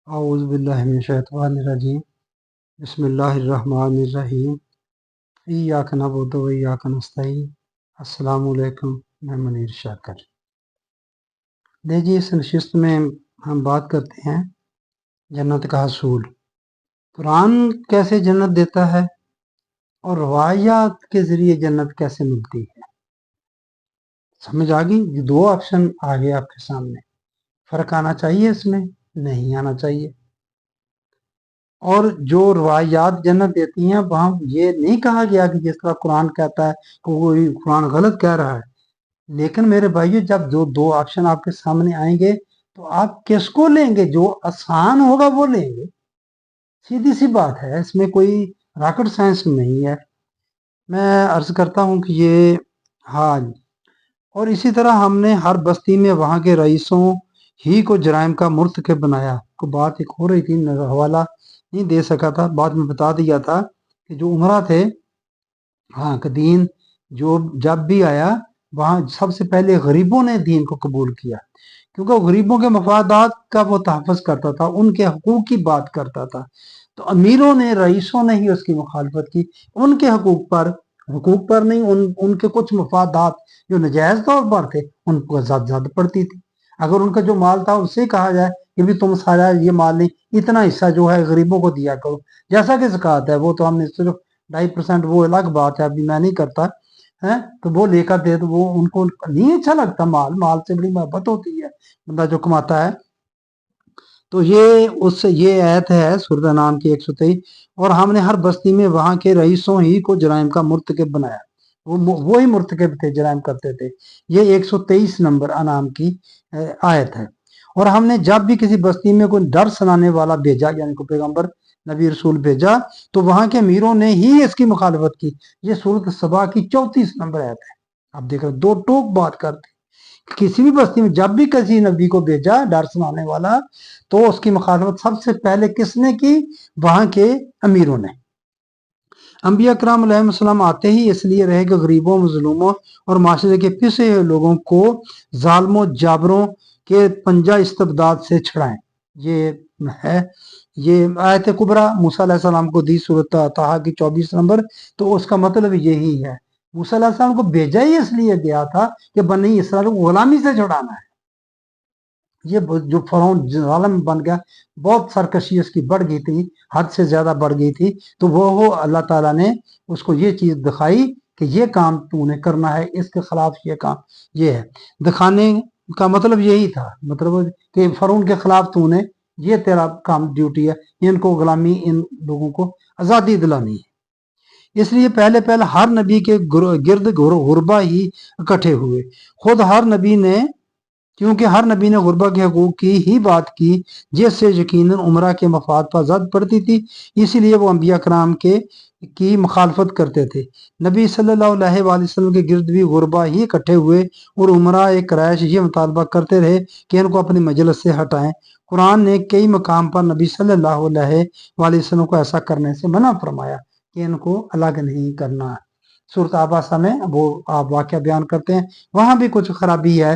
اعوذ باللہ من الشیطان الرجیم بسم اللہ الرحمن الرحیم ایاک نعبد و ایاک نستعین السلام علیکم، میں منیر شاکر۔ دیکھیے، اس نشست میں ہم بات کرتے ہیں جنت کا حصول۔ قرآن کیسے جنت دیتا ہے اور روایات کے ذریعے جنت کیسے ملتی ہے، سمجھ آ گئی؟ یہ دو آپشن آ گئے آپ کے سامنے۔ فرق آنا چاہیے، اس میں نہیں آنا چاہیے۔ اور جو روایات جنت دیتی ہیں وہاں یہ نہیں کہا گیا کہ جس طرح قرآن کہتا ہے کہ کوئی قرآن غلط کہہ رہا ہے، لیکن میرے بھائیو جب جو دو آپشن آپ کے سامنے آئیں گے تو آپ کس کو لیں گے؟ جو آسان ہوگا وہ لیں گے، سیدھی سی بات ہے، اس میں کوئی راکٹ سائنس نہیں ہے۔ میں عرض کرتا ہوں کہ یہ ہاں، اور اسی طرح ہم نے ہر بستی میں وہاں کے رئیسوں ہی کو جرائم کا مرتکب بنایا۔ کو بات ایک ہو رہی تھی، حوالہ نہیں دے سکا تھا، بعد میں بتا دیا تھا کہ جو عمرہ تھے، ہاں کہ دین جو جب بھی آیا وہاں سب سے پہلے غریبوں نے دین کو قبول کیا، کیونکہ غریبوں کے مفادات کا وہ تحفظ کرتا تھا، ان کے حقوق کی بات کرتا تھا۔ تو امیروں نے، رئیسوں نے ہی اس کی مخالفت کی، ان کے حقوق پر نہیں، ان کے کچھ مفادات جو نجائز طور پر تھے ان کو زیادہ پڑتی تھی۔ اگر ان کا جو مال تھا اس سے کہا جائے کہ بھی تم سارا یہ مال نہیں، اتنا حصہ جو ہے غریبوں کو دیا کرو، جیسا کہ زکوٰۃ ہے، وہ تو ہم نے صرف 2.5%، وہ الگ بات ہے، ابھی میں نہیں کرتا ہے، تو وہ لے کر دے تو وہ ان کو نہیں اچھا لگتا۔ مال سے بڑی محبت ہوتی ہے بندہ جو کماتا ہے۔ تو یہ آیت ہے سورۃ انعام کی 123، اور ہم نے ہر بستی میں وہاں کے رئیسوں ہی کو جرائم کا مرتکب بنایا، وہی مرتکب تھے، جرائم کرتے تھے۔ یہ 123 نمبر انعام کی آیت ہے۔ اور ہم نے جب بھی کسی بستی میں کوئی ڈر سنانے والا بھیجا، یعنی کوئی پیغمبر نبی رسول بھیجا، تو وہاں کے امیروں نے ہی اس کی مخالفت کی۔ یہ سورۃ سبا کی 34 نمبر آیت ہے۔ آپ دیکھ رہے، دو ٹوک بات کرتے، کسی بھی بستی میں جب بھی کسی نبی کو بھیجا ڈر سنانے والا، تو اس کی مخالفت سب سے پہلے کس نے کی؟ وہاں کے امیروں نے۔ انبیاء کرام علیہ السلام آتے ہی اس لیے رہے کہ غریبوں، مظلوموں اور معاشرے کے پسے ہوئے لوگوں کو ظالموں جابروں کے پنجہ استبداد سے چھڑائیں۔ یہ ہے، یہ آیت کبریٰ موسیٰ علیہ السلام کو دی، سورۃ طٰہٰ کی 24 نمبر۔ تو اس کا مطلب یہی ہے، موسیٰ علیہ السلام کو بھیجا ہی اس لیے گیا تھا کہ بنی اسرائیل کو غلامی سے چھڑانا ہے۔ یہ جو فرعون ظالم بن گیا، بہت سرکشی اس کی بڑھ گئی تھی، حد سے زیادہ بڑھ گئی تھی، تو وہ اللہ تعالیٰ نے اس کو یہ چیز دکھائی کہ یہ کام تو نے کرنا ہے، اس کے خلاف یہ کام، یہ ہے دکھانے کا مطلب یہی تھا، مطلب کہ فرعون کے خلاف تو نے، یہ تیرا کام ڈیوٹی ہے، ان کو غلامی، ان لوگوں کو آزادی دلانی ہے۔ اس لیے پہلے ہر نبی کے گرد غربا ہی اکٹھے ہوئے، خود ہر نبی نے، کیونکہ ہر نبی نے غربا کے حقوق کی ہی بات کی، جس سے یقیناً عمرہ کے مفاد پر زد پڑتی تھی، اسی لیے وہ انبیاء کرام کی مخالفت کرتے تھے۔ نبی صلی اللہ علیہ وآلہ وسلم کے گرد بھی غربا ہی اکٹھے ہوئے، اور عمرہ قریش یہ مطالبہ کرتے رہے کہ ان کو اپنی مجلس سے ہٹائیں۔ قرآن نے کئی مقام پر نبی صلی اللہ علیہ وآلہ وسلم کو ایسا کرنے سے منع فرمایا کہ ان کو الگ نہیں کرنا۔ سورۃ عباسہ میں وہ آپ واقعہ بیان کرتے ہیں، وہاں بھی کچھ خرابی ہے،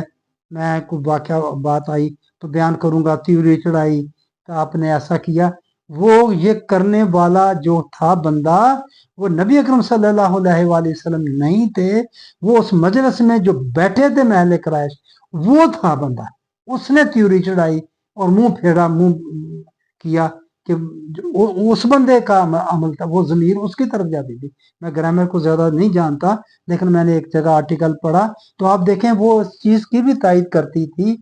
میں کوئی واقعہ بات آئی تو بیان کروں گا، تیوری چڑھائی کہ آپ نے ایسا کیا۔ وہ یہ کرنے والا جو تھا بندہ، وہ نبی اکرم صلی اللہ علیہ وآلہ وسلم نہیں تھے، وہ اس مجلس میں جو بیٹھے تھے محل قریش، وہ تھا بندہ، اس نے تیوری چڑھائی اور منہ پھیرا، منہ کیا کہ اس بندے کا عمل تھا، وہ ضمیر اس کی طرف جاتی تھی۔ میں گرامر کو زیادہ نہیں جانتا، لیکن میں نے ایک جگہ آرٹیکل پڑھا تو آپ دیکھیں وہ اس چیز کی بھی تائید کرتی تھی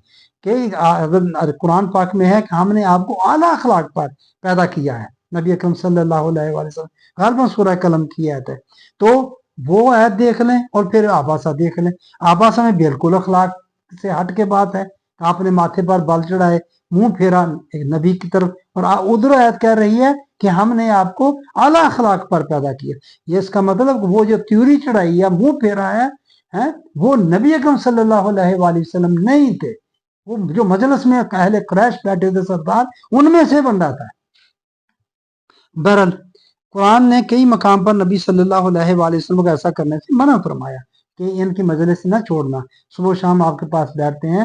کہ اگر قرآن پاک میں ہے کہ ہم نے آپ کو اعلیٰ اخلاق پر پیدا کیا ہے، نبی اکرم صلی اللہ علیہ وآلہ وسلم، غالباً سورہ قلم کی آیت ہے، تو وہ آیت دیکھ لیں اور پھر آباسہ دیکھ لیں۔ آباسہ میں بالکل اخلاق سے ہٹ کے بات ہے، آپ نے ماتھے پر بال چڑھائے، منہ پھیرا ایک نبی کی طرف، اور ادھر آیت کہہ رہی ہے کہ ہم نے آپ کو اعلیٰ اخلاق پر پیدا کیا۔ یہ اس کا مطلب وہ جو تیوری چڑھائی ہے، منہ پھیرا ہے، وہ نبی اکرم صلی اللہ علیہ وآلہ وسلم نہیں تھے، وہ جو مجلس میں اہل قریش بیٹھے تھے سردار، ان میں سے بندہ تھا۔ بہرحال قرآن نے کئی مقام پر نبی صلی اللہ علیہ وآلہ وسلم کو ایسا کرنے سے منع فرمایا کہ ان کی مجلس نہ چھوڑنا، صبح و شام آپ کے پاس بیٹھتے ہیں،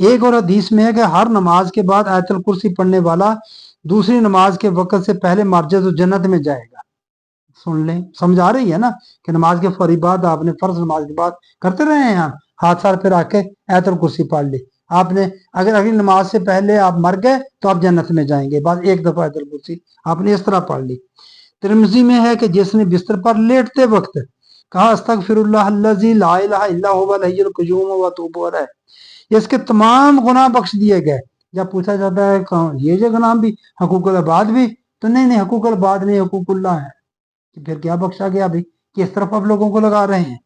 ایک اور حدیث میں ہے کہ ہر نماز کے بعد آیت الکرسی پڑھنے والا دوسری نماز کے وقت سے پہلے مر جائے تو جنت میں جائے گا۔ سن لیں، سمجھ آ رہی ہے نا کہ نماز کے فوری بعد آپ نے فرض نماز کے بعد کرتے رہے ہیں، ہاتھ سار پھر آ کے آیت الکرسی پڑھ لی آپ نے، اگر اگلی نماز سے پہلے آپ مر گئے تو آپ جنت میں جائیں گے، بس ایک دفعہ آیت الکرسی آپ نے اس طرح پڑھ لی۔ ترمذی میں ہے کہ جس نے بستر پر لیٹتے وقت کہا استغفر اللہ الذی لا الہ الا هو الحی القیوم واتوب الیہ، اس کے تمام گناہ بخش دیے گئے۔ جب پوچھا جاتا ہے یہ جو گناہ بھی حقوق العباد بھی، تو نہیں حقوق العباد نہیں، حقوق اللہ ہے، پھر کیا بخشا گیا بھی، کس طرف آپ لوگوں کو لگا رہے ہیں؟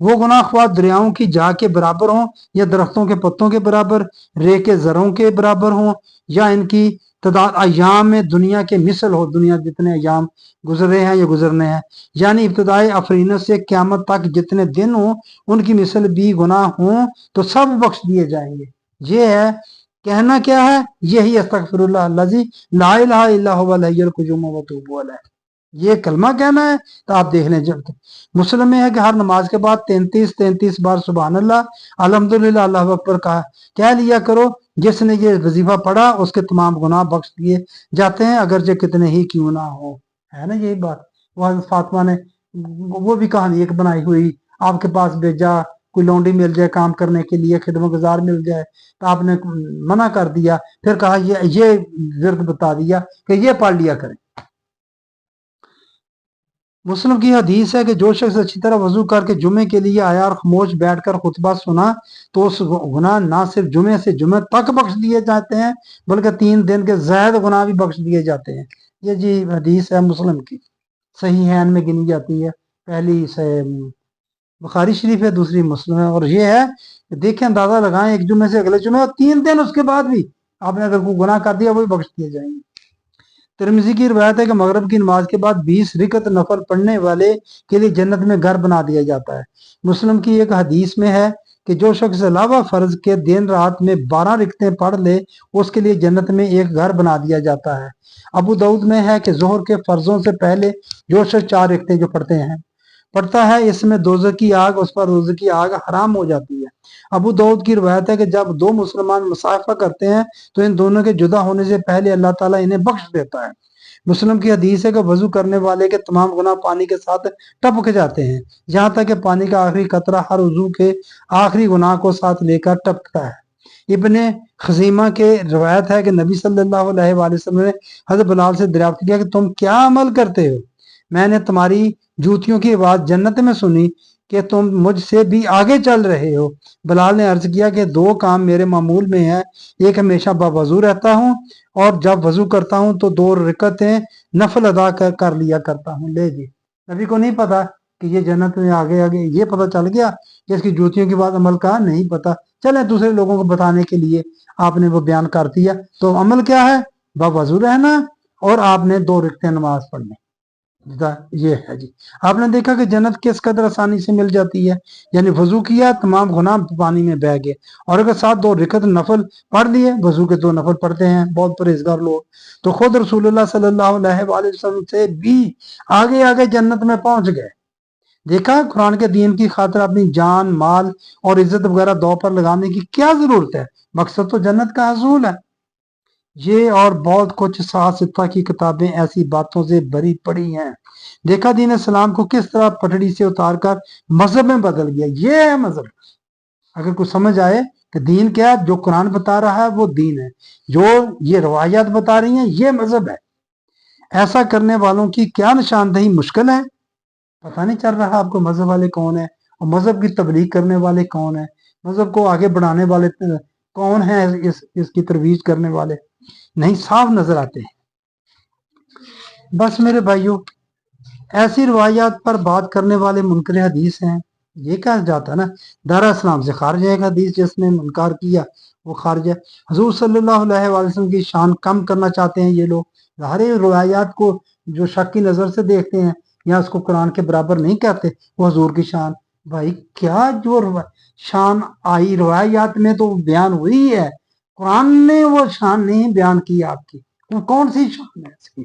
وہ گناہ خواہ دریاؤں کی جا کے برابر ہوں یا درختوں کے پتوں کے برابر، رے کے ذروں کے برابر ہوں، یا ان کی تعداد ایام میں دنیا کے مثل ہو، دنیا جتنے ایام گزرے ہیں یا گزرنے ہیں، یعنی ابتدائی افرینت سے قیامت تک جتنے دن ہوں ان کی مثل بھی گناہ ہوں تو سب بخش دیے جائیں گے۔ یہ ہے کہنا کیا ہے، یہی استغفر اللہ الذی لا الہ الا هو الحی القیوم واتوب الیہ، یہ کلمہ کہنا ہے۔ تو آپ دیکھ لیں، جب مسلم میں ہے کہ ہر نماز کے بعد 33 بار سبحان اللہ الحمدللہ اللہ اکبر کہہ لیا کرو، جس نے یہ وظیفہ پڑھا اس کے تمام گناہ بخش دیے جاتے ہیں اگرچہ کتنے ہی کیوں نہ ہو، ہے نا یہی بات۔ وہ حضرت فاطمہ نے وہ بھی کہانی ایک بنائی ہوئی، آپ کے پاس بھیجا کوئی لونڈی مل جائے کام کرنے کے لیے، خدمت گزار مل جائے، تو آپ نے منع کر دیا، پھر کہا یہ ورد بتا دیا کہ یہ پڑھ لیا کریں۔ مسلم کی حدیث ہے کہ جو شخص اچھی طرح وضو کر کے جمعے کے لیے آیا اور خاموش بیٹھ کر خطبہ سنا تو اس گناہ نہ صرف جمعے سے جمعے تک بخش دیے جاتے ہیں بلکہ 3 دن کے زائد گناہ بھی بخش دیے جاتے ہیں۔ یہ جی حدیث ہے مسلم کی، صحیحین میں گنی جاتی ہے، پہلی بخاری شریف ہے، دوسری مسلم ہے، اور یہ ہے کہ دیکھیں اندازہ لگائیں ایک جمعے سے اگلے جمعے اور 3 دن اس کے بعد بھی آپ نے اگر کوئی گناہ کر دیا وہ بھی بخش دیے جائیں گے۔ ترمذی کی روایت ہے کہ مغرب کی نماز کے بعد 20 رکعت نفل پڑھنے والے کے لیے جنت میں گھر بنا دیا جاتا ہے۔ مسلم کی ایک حدیث میں ہے کہ جو شخص علاوہ فرض کے دن رات میں 12 رکعتیں پڑھ لے اس کے لیے جنت میں ایک گھر بنا دیا جاتا ہے۔ ابو داؤد میں ہے کہ ظہر کے فرضوں سے پہلے جو شخص 4 رکعتیں جو پڑھتا ہے اس میں دوزخ کی آگ، اس پر دوزخ کی آگ حرام ہو جاتی ہے۔ ابو داؤد کی روایت ہے کہ جب 2 مسلمان مصافحہ کرتے ہیں تو ان دونوں کے جدا ہونے سے پہلے اللہ تعالیٰ انہیں بخش دیتا ہے۔ مسلم کی حدیث ہے کہ وضو کرنے والے کے تمام گناہ پانی کے ساتھ ٹپک جاتے ہیں، یہاں تک کہ پانی کا آخری قطرہ ہر وضو کے آخری گناہ کو ساتھ لے کر ٹپکتا ہے۔ ابن خزیمہ کے روایت ہے کہ نبی صلی اللہ علیہ وآلہ وسلم نے حضرت بلال سے دریافت کیا کہ تم کیا عمل کرتے ہو؟ میں نے تمہاری جوتیوں کی آواز جنت میں سنی کہ تم مجھ سے بھی آگے چل رہے ہو۔ بلال نے عرض کیا کہ 2 کام میرے معمول میں ہیں، ایک ہمیشہ باوضو رہتا ہوں اور جب وضو کرتا ہوں تو 2 رکعتیں نفل ادا کر لیا کرتا ہوں۔ لے جی، نبی کو نہیں پتا کہ یہ جنت میں آگے یہ پتا چل گیا کہ اس کی جوتیوں کی بات عمل کا نہیں پتا، چلے دوسرے لوگوں کو بتانے کے لیے آپ نے وہ بیان کر دیا۔ تو عمل کیا ہے؟ باوضو رہنا اور آپ نے 2 رکعتیں نماز پڑھنی، یہ ہے جی۔ آپ نے دیکھا کہ جنت کس قدر آسانی سے مل جاتی ہے، یعنی وضو کیا تمام گناہ پانی میں بہہ گئے، اور اگر ساتھ 2 رکعت نفل پڑھ لیے، وضو کے 2 نفل پڑھتے ہیں بہت پرہیزگار لوگ، تو خود رسول اللہ صلی اللہ علیہ وآلہ وسلم سے بھی آگے جنت میں پہنچ گئے۔ دیکھا قرآن کے دین کی خاطر اپنی جان، مال اور عزت وغیرہ دو پر لگانے کی کیا ضرورت ہے، مقصد تو جنت کا حصول ہے۔ یہ اور بہت کچھ 7 سطح کی کتابیں ایسی باتوں سے بھری پڑی ہیں۔ دیکھا دین اسلام کو کس طرح پٹڑی سے اتار کر مذہب میں بدل گیا، یہ ہے مذہب۔ اگر کوئی سمجھ آئے کہ دین کیا ہے، جو قرآن بتا رہا ہے وہ دین ہے، جو یہ روایات بتا رہی ہیں یہ مذہب ہے۔ ایسا کرنے والوں کی کیا نشاندہی مشکل ہے؟ پتہ نہیں چل رہا آپ کو مذہب والے کون ہیں اور مذہب کی تبلیغ کرنے والے کون ہیں، مذہب کو آگے بڑھانے والے کون ہیں، اس کی ترویج کرنے والے نہیں صاف نظر آتے ہیں۔ بس میرے بھائیوں، ایسی روایات پر بات کرنے والے منکر حدیث ہیں، یہ کہا جاتا ہے نا دارا اسلام سے خارج ہے ایک حدیث، جس نے منکر کیا وہ خارج ہے۔ حضور صلی اللہ علیہ وآلہ وسلم کی شان کم کرنا چاہتے ہیں یہ لوگ، ظاہر روایات کو جو شک کی نظر سے دیکھتے ہیں یا اس کو قرآن کے برابر نہیں کہتے، وہ حضور کی شان، بھائی کیا جو شان آئی روایات میں تو بیان ہوئی ہے، قرآن نے وہ شان نہیں بیان کی آپ کی، کون سی شان ہے اس کی؟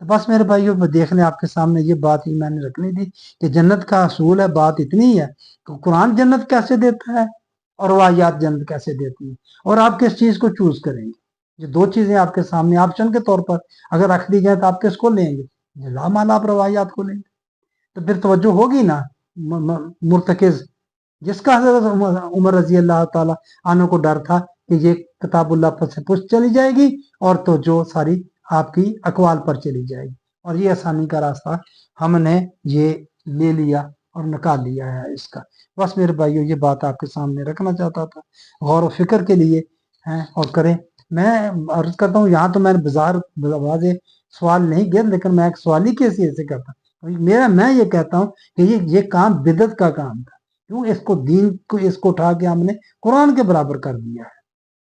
تو بس میرے بھائیوں دیکھ لیں آپ کے سامنے یہ بات ہی میں نے رکھنی تھی کہ جنت کا حصول ہے، بات اتنی ہے کہ قرآن جنت کیسے دیتا ہے اور روایات جنت کیسے دیتی ہیں، اور آپ کس چیز کو چوز کریں گے۔ یہ دو چیزیں آپ کے سامنے آپشن کے طور پر اگر رکھ دی جائے تو آپ کس کو لیں گے؟ لا مال آپ روایات کو لیں گے، تو پھر توجہ ہوگی نا مرتکز، جس کا حضرت عمر رضی اللہ تعالیٰ عنہ کو ڈر تھا کہ یہ کتاب اللہ پر سے پشت چلی جائے گی اور تو جو ساری آپ کی اقوال پر چلی جائے گی، اور یہ آسانی کا راستہ ہم نے یہ لے لیا اور نکال لیا ہے اس کا۔ بس میرے بھائیوں یہ بات آپ کے سامنے رکھنا چاہتا تھا غور و فکر کے لیے ہیں، اور کریں۔ میں عرض کرتا ہوں یہاں تو میں بازار واضح سوال نہیں کیا، لیکن میں ایک سوالی کی حیثیت سے کرتا ہوں۔ میں یہ کہتا ہوں کہ یہ کام بدعت کا کام تھا، کیوں اس کو دین کو اس کو اٹھا کے ہم نے قرآن کے برابر کر دیا ہے۔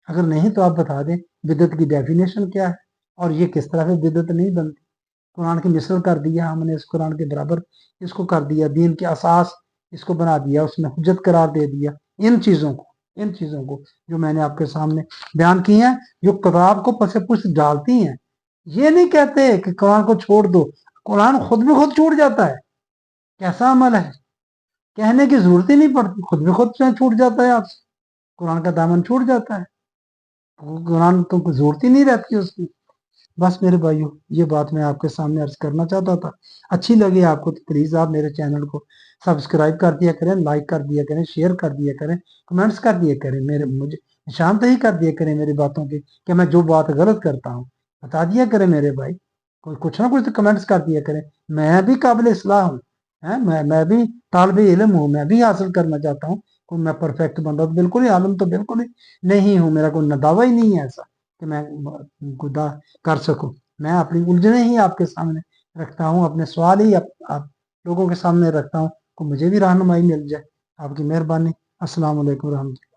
اگر نہیں تو آپ بتا دیں بدعت کی ڈیفینیشن کیا ہے اور یہ کس طرح سے بدعت نہیں بنتی۔ قرآن کی مثل کر دیا ہم نے، اس قرآن کے برابر اس کو کر دیا، دین کے اساس اس کو بنا دیا، اس نے حجت قرار دے دیا۔ ان چیزوں کو جو میں نے آپ کے سامنے بیان کی ہیں، جو کتاب کو پس پشت ڈالتی ہیں، یہ نہیں کہتے کہ قرآن کو چھوڑ دو، قرآن خود بھی خود چھوٹ جاتا ہے۔ کیسا عمل ہے، کہنے کی ضرورت ہی نہیں پڑتی، خود بھی خود چھوٹ جاتا ہے آپ سے، قرآن کا دامن چھوٹ جاتا ہے، قرآن تو کوئی ضرورت ہی نہیں رہتی اس کی۔ بس میرے بھائیوں یہ بات میں آپ کے سامنے عرض کرنا چاہتا تھا۔ اچھی لگی آپ کو تو پلیز آپ میرے چینل کو سبسکرائب کر دیا کریں، لائک کر دیا کریں، شیئر کر دیا کریں، کمنٹس کر دیا کریں، مجھے نشاندہی کر دیا کریں میری باتوں کی کہ میں جو بات غلط کرتا ہوں بتا دیا کریں میرے بھائی، کچھ نہ کچھ تو کمنٹس کر دیا کریں۔ میں بھی قابل اصلاح ہوں، میں بھی طالب علم ہوں، میں بھی حاصل کرنا چاہتا ہوں، کوئی میں پرفیکٹ بندہ تو بالکل ہی عالم تو بالکل ہی نہیں ہوں، میرا کوئی دعویٰ ہی نہیں ہے ایسا کہ میں خدا کر سکوں۔ میں اپنی الجھنیں ہی آپ کے سامنے رکھتا ہوں، اپنے سوال ہی آپ لوگوں کے سامنے رکھتا ہوں، کو مجھے بھی رہنمائی مل جائے۔ آپ کی مہربانی۔ السلام علیکم ورحمۃ اللہ۔